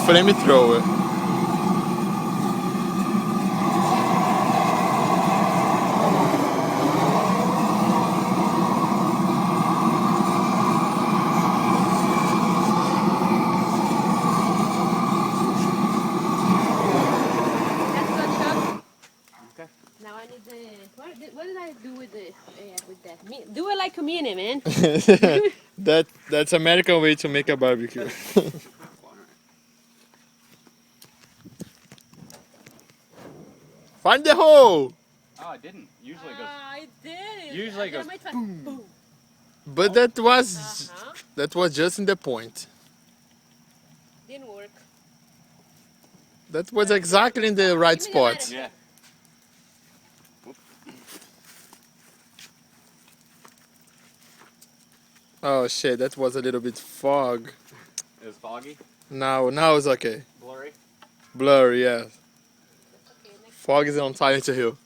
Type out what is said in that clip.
Flamethrower. Now I need the. What did I do with the with that? Do it like a mini, man. That's American way to make a barbecue. Find the hole! Oh, I didn't. Usually it goes. I did. Usually it goes. Boom. But that was just in the point. Didn't work. That was exactly in the right Give me the spot. knife. Yeah. Oh shit, that was a little bit fog. It was foggy. Now it's okay. Blurry. Blurry, yeah. Okay, next Fog is on Silent Hill.